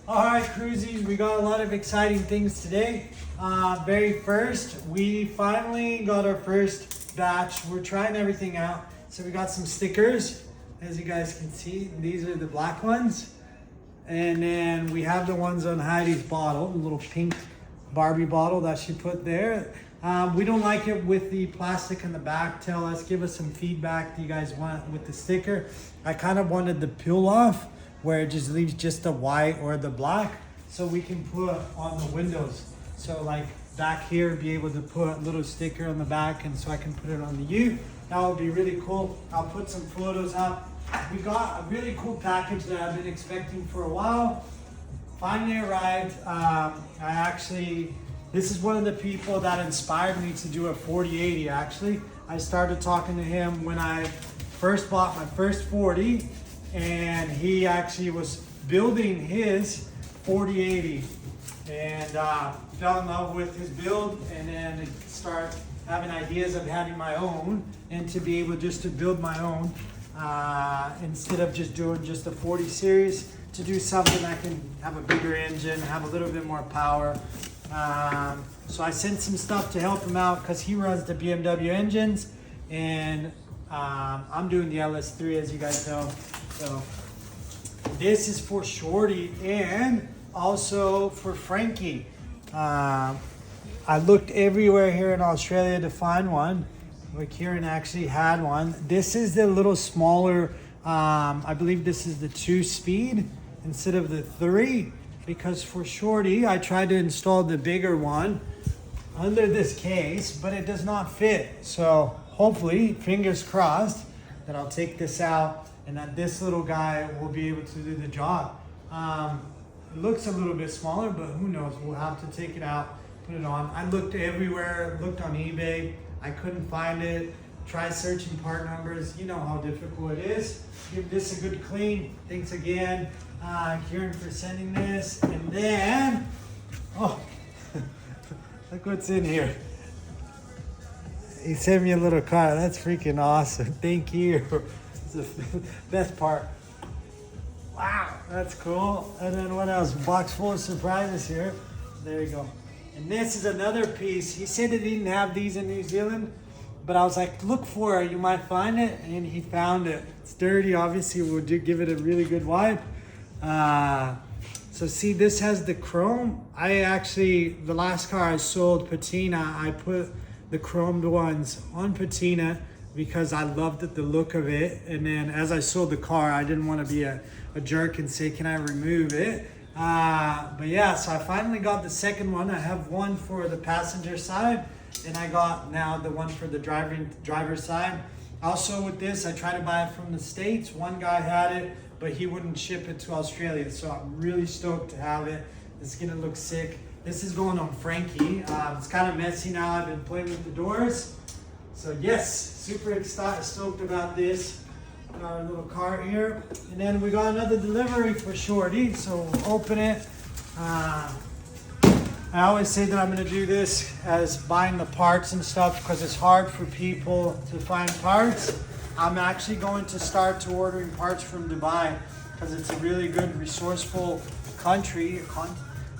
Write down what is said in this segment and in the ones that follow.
All right, cruisies, we got a lot of exciting things today. Very first, we finally got our first batch. We're trying everything out. So we got some stickers, as you guys can see. These are the black ones. And then we have the ones on Heidi's bottle, the little pink Barbie bottle that she put there. We don't like it with the plastic in the back. Tell us, give us some feedback that you guys want with the sticker. I kind of wanted the peel off, where it just leaves just the white or the black, so we can put on the windows. So like back here, be able to put a little sticker on the back, and so I can put it on the U. That would be really cool. I'll put some photos up. We got a really cool package that I've been expecting for a while. Finally arrived. This is one of the people that inspired me to do a 4080 actually. I started talking to him when I first bought my first 40, and he actually was building his 4080 and fell in love with his build, and then start having ideas of having my own, and to be able just to build my own instead of just doing just a 40 series, to do something that can have a bigger engine, have a little bit more power. So I sent some stuff to help him out because he runs the BMW engines, and I'm doing the LS3, as you guys know. So this is for Shorty and also for Frankie. I looked everywhere here in Australia to find one, where Kieran actually had one. This is the little smaller, I believe this is the 2-speed instead of the 3, because for Shorty, I tried to install the bigger one under this case, but it does not fit. So hopefully, fingers crossed, that I'll take this out and that this little guy will be able to do the job. It looks a little bit smaller, but who knows? We'll have to take it out, put it on. I looked everywhere, looked on eBay. I couldn't find it. Try searching part numbers. You know how difficult it is. Give this a good clean. Thanks again, Kieran, for sending this. And then, oh, look what's in here. He sent me a little card. That's freaking awesome. Thank you. It's the best part. Wow, that's cool. And then what else? Box full of surprises here. There you go. And this is another piece. He said he didn't have these in New Zealand, but I was like, look for it. You might find it. And he found it. It's dirty. Obviously, we'll give it a really good wipe. So see, this has the chrome. The last car I sold, Patina, I put the chromed ones on Patina because I loved the look of it. And then as I sold the car, I didn't want to be a jerk and say, can I remove it? But yeah, so I finally got the second one. I have one for the passenger side, and I got now the one for the driver's side. Also with this, I tried to buy it from the States. One guy had it, but he wouldn't ship it to Australia. So I'm really stoked to have it. It's gonna look sick. This is going on Frankie. It's kind of messy now. I've been playing with the doors. So yes, super stoked about this. Our little cart here. And then we got another delivery for Shorty. So we'll open it. I always say that I'm gonna do this as buying the parts and stuff because it's hard for people to find parts. I'm actually going to start to ordering parts from Dubai because it's a really good, resourceful country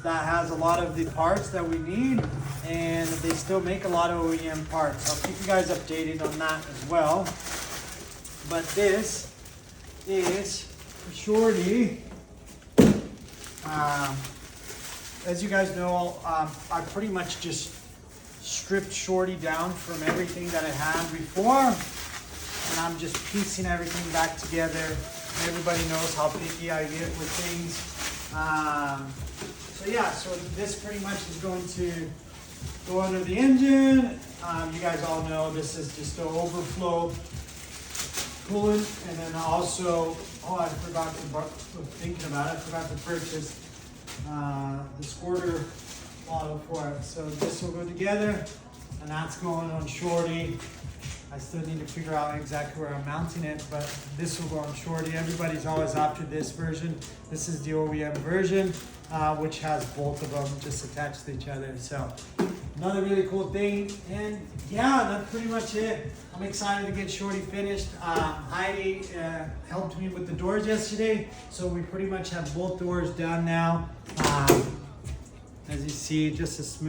that has a lot of the parts that we need, and they still make a lot of OEM parts. I'll keep you guys updated on that as well. But this is for Shorty. As you guys know, I pretty much just stripped Shorty down from everything that I had before, and I'm just piecing everything back together. Everybody knows how picky I get with things. So yeah, so this pretty much is going to go under the engine. You guys all know this is just an overflow coolant, and then also, I forgot to purchase the squirter bottle for it. So this will go together, and that's going on Shorty. I still need to figure out exactly where I'm mounting it, but this will go on Shorty. Everybody's always after this version. This is the OEM version, which has both of them just attached to each other. So another really cool thing. And yeah, that's pretty much it. I'm excited to get Shorty finished. Heidi helped me with the doors yesterday, so we pretty much have both doors done now. As you see, just a smooth